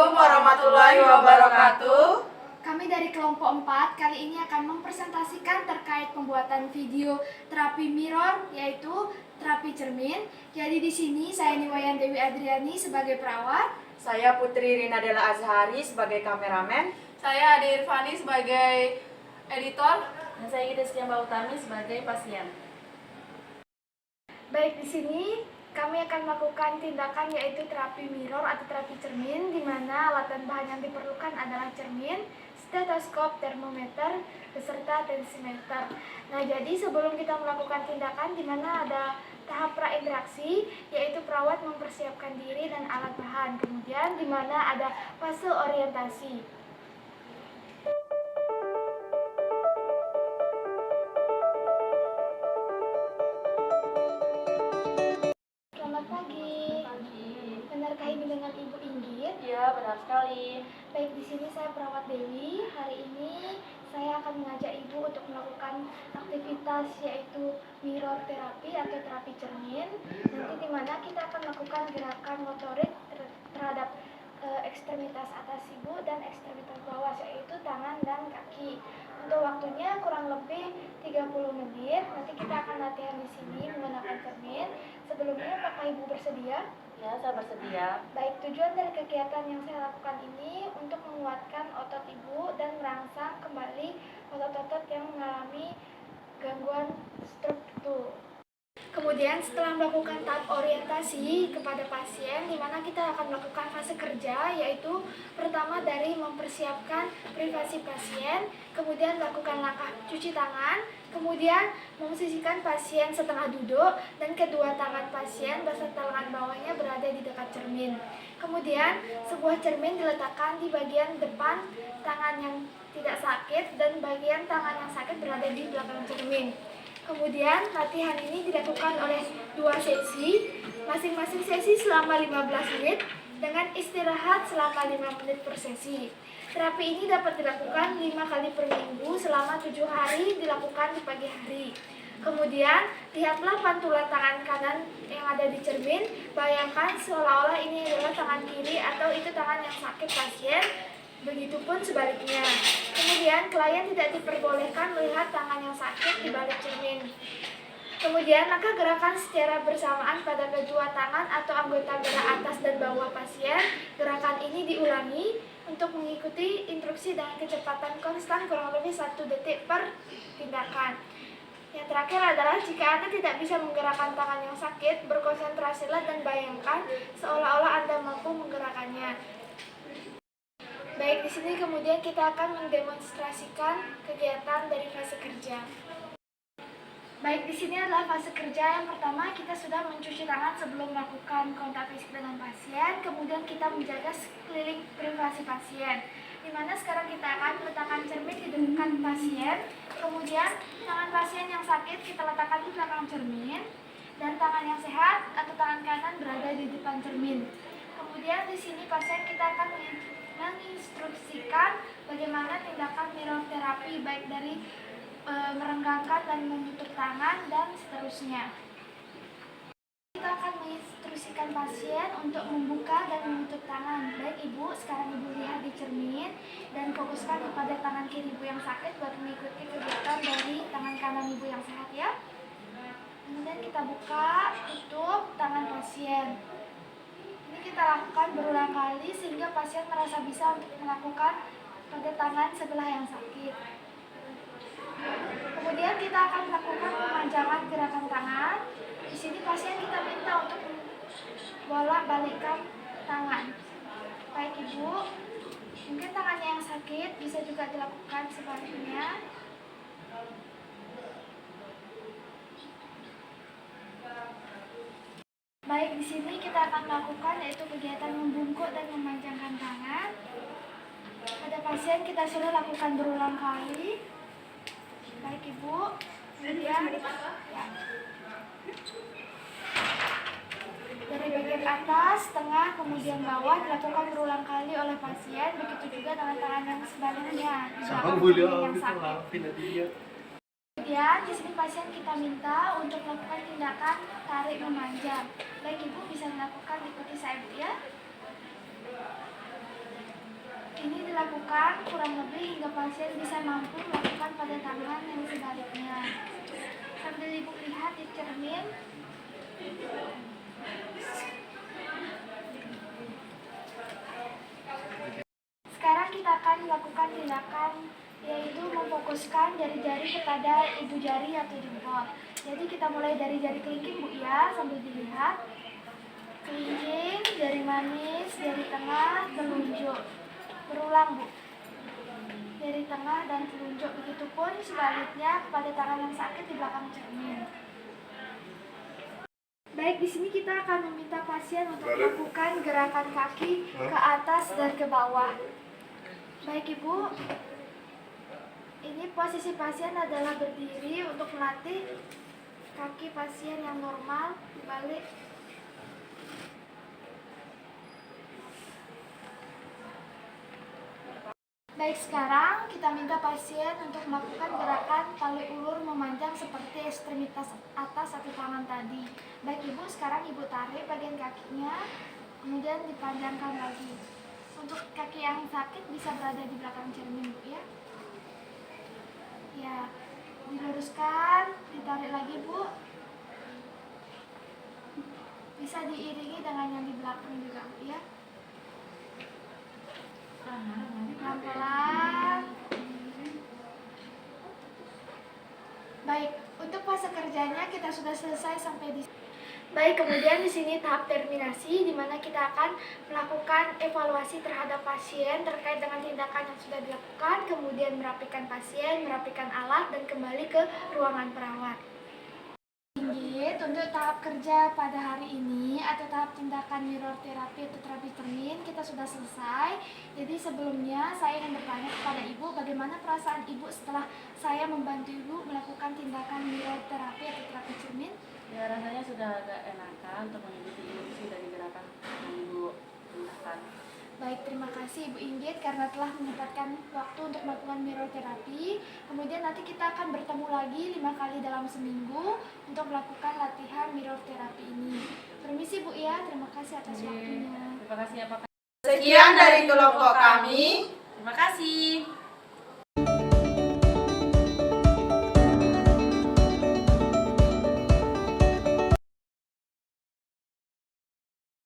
Assalamualaikum warahmatullahi wabarakatuh. Kami dari kelompok 4 kali ini akan mempresentasikan terkait pembuatan video terapi mirror, yaitu terapi cermin. Jadi di sini saya Niwayan Dewi Adriani sebagai perawat. Saya Putri Rina Della Azhari sebagai kameramen. Saya Ade Irfani sebagai editor. Dan saya Gita Sekiamba Utami sebagai pasien. Baik, di sini kami akan melakukan tindakan yaitu terapi mirror atau terapi cermin, di mana alat dan bahan yang diperlukan adalah cermin, stetoskop, termometer, beserta tensimeter. Nah, jadi sebelum kita melakukan tindakan di mana ada tahap prainteraksi, yaitu perawat mempersiapkan diri dan alat bahan. Kemudian di mana ada fase orientasi. Selamat pagi. Benarkah ini dengan Ibu Inggit? Iya, benar sekali. Baik, di sini saya perawat Dewi. Hari ini saya akan mengajak Ibu untuk melakukan aktivitas yaitu mirror terapi atau terapi cermin. Nanti di mana kita akan melakukan gerakan motorik terhadap ekstremitas atas Ibu dan ekstremitas bawah, yaitu tangan dan kaki. Untuk waktunya kurang lebih 30 menit. Nanti kita akan latihan di sini menggunakan cermin. Sebelumnya, apakah Ibu bersedia? Ya, saya bersedia. Baik, tujuan dari kegiatan yang saya lakukan ini untuk menguatkan otot Ibu dan merangsang kembali otot-otot yang mengalami gangguan struktur. Kemudian setelah melakukan tahap orientasi kepada pasien, di mana kita akan melakukan fase kerja, yaitu pertama dari mempersiapkan privasi pasien, kemudian melakukan langkah cuci tangan, kemudian memposisikan pasien setengah duduk, dan kedua tangan pasien beserta lengan bawahnya berada di dekat cermin. Kemudian sebuah cermin diletakkan di bagian depan tangan yang tidak sakit, dan bagian tangan yang sakit berada di belakang cermin. Kemudian latihan ini dilakukan oleh 2 sesi, masing-masing sesi selama 15 menit dengan istirahat selama 5 menit per sesi. Terapi ini dapat dilakukan 5 kali per minggu selama 7 hari dilakukan di pagi hari. Kemudian lihatlah pantulan tangan kanan yang ada di cermin, bayangkan seolah-olah ini adalah tangan kiri atau itu tangan yang sakit pasien. Begitupun sebaliknya. Kemudian klien tidak diperbolehkan melihat tangan yang sakit di balik cermin. Kemudian maka gerakan secara bersamaan pada kedua tangan atau anggota gerak atas dan bawah pasien. Gerakan ini diulangi untuk mengikuti instruksi dengan kecepatan konstan kurang lebih 1 detik per tindakan. Yang terakhir adalah jika Anda tidak bisa menggerakkan tangan yang sakit, berkonsentrasilah dan bayangkan seolah-olah Anda mampu menggerakkannya. Baik, di sini kemudian kita akan mendemonstrasikan kegiatan dari fase kerja. Baik, di sini adalah fase kerja. Yang pertama, kita sudah mencuci tangan sebelum melakukan kontak fisik dengan pasien. Kemudian kita menjaga sekeliling privasi pasien. Di mana sekarang kita akan meletakkan cermin di dekat pasien. Kemudian tangan pasien yang sakit kita letakkan di belakang cermin. Dan tangan yang sehat atau tangan kanan berada di depan cermin. Kemudian di sini pasien kita akan menginstruksikan bagaimana tindakan mirror terapi, baik dari merenggangkan dan menutup tangan dan seterusnya. Kita akan menginstruksikan pasien untuk membuka dan menutup tangan. Baik Ibu, sekarang Ibu lihat di cermin dan fokuskan kepada tangan kiri Ibu yang sakit buat mengikuti kegiatan dari tangan kanan Ibu yang sehat ya. Kemudian kita buka, tutup tangan pasien. Ini kita lakukan berulang kali sehingga pasien merasa bisa untuk melakukan pada tangan sebelah yang sakit. Kemudian kita akan melakukan pemanjangan gerakan tangan. Di sini pasien kita minta untuk bolak-balikkan tangan. Baik Ibu, mungkin tangannya yang sakit bisa juga dilakukan sebaliknya. Baik, di sini kita akan melakukan yaitu kegiatan membungkuk dan memanjangkan tangan. Pada pasien kita sudah lakukan berulang kali. Baik Ibu, kemudian ya. Dari bagian atas, tengah, kemudian bawah dilakukan berulang kali oleh pasien. Begitu juga dengan tangan yang sebaliknya di belakang yang sakit. Kemudian di sini pasien kita minta untuk melakukan tindakan tarik memanjang. Baik Ibu, bisa melakukan ikuti saya Bu ya. Ini dilakukan kurang lebih hingga pasien bisa mampu melakukan pada tangan yang sebaliknya. Sambil Ibu lihat di cermin. Sekarang kita akan melakukan tindakan yaitu memfokuskan jari-jari kepada ibu jari atau jempol. Jadi kita mulai dari jari kelingking Bu ya, sambil dilihat. Kelingking, jari manis, jari tengah, telunjuk. Berulang Bu. Jari tengah dan telunjuk. Begitupun sebaliknya kepada tangan yang sakit di belakang cermin. Baik, di sini kita akan meminta pasien untuk melakukan gerakan kaki ke atas dan ke bawah. Baik Ibu, ini posisi pasien adalah berdiri untuk melatih kaki pasien yang normal dibalik. Baik, sekarang kita minta pasien untuk melakukan gerakan tali ulur memanjang seperti ekstremitas atas satu tangan tadi. Baik Ibu, sekarang Ibu tarik bagian kakinya, kemudian dipanjangkan lagi. Untuk kaki yang sakit bisa berada di belakang cermin Bu ya. Ya, diluruskan, ditarik lagi Bu. Bisa diiringi dengan yang di belakang juga Bu ya. Pelan-pelan. Baik, untuk fase kerjanya kita sudah selesai sampai di. Baik, kemudian di sini tahap terminasi di mana kita akan melakukan evaluasi terhadap pasien terkait dengan tindakan yang sudah dilakukan, kemudian merapikan pasien, merapikan alat dan kembali ke ruangan perawat. Untuk tahap kerja pada hari ini atau tahap tindakan mirror terapi atau terapi cermin kita sudah selesai. Jadi sebelumnya saya ingin bertanya kepada Ibu bagaimana perasaan Ibu setelah saya membantu Ibu melakukan tindakan mirror terapi atau terapi cermin? Ya, rasanya sudah agak enakan untuk mengikuti instruksi dari gerakan yang Ibu perintahkan. Baik, terima kasih Ibu Inggit karena telah menyempatkan waktu untuk melakukan mirror terapi. Kemudian nanti kita akan bertemu lagi 5 kali dalam seminggu untuk melakukan latihan mirror terapi ini. Permisi Bu ya, terima kasih atas waktunya. Terima kasih. Apakah Sekian dari kelompok kami. terima kasih.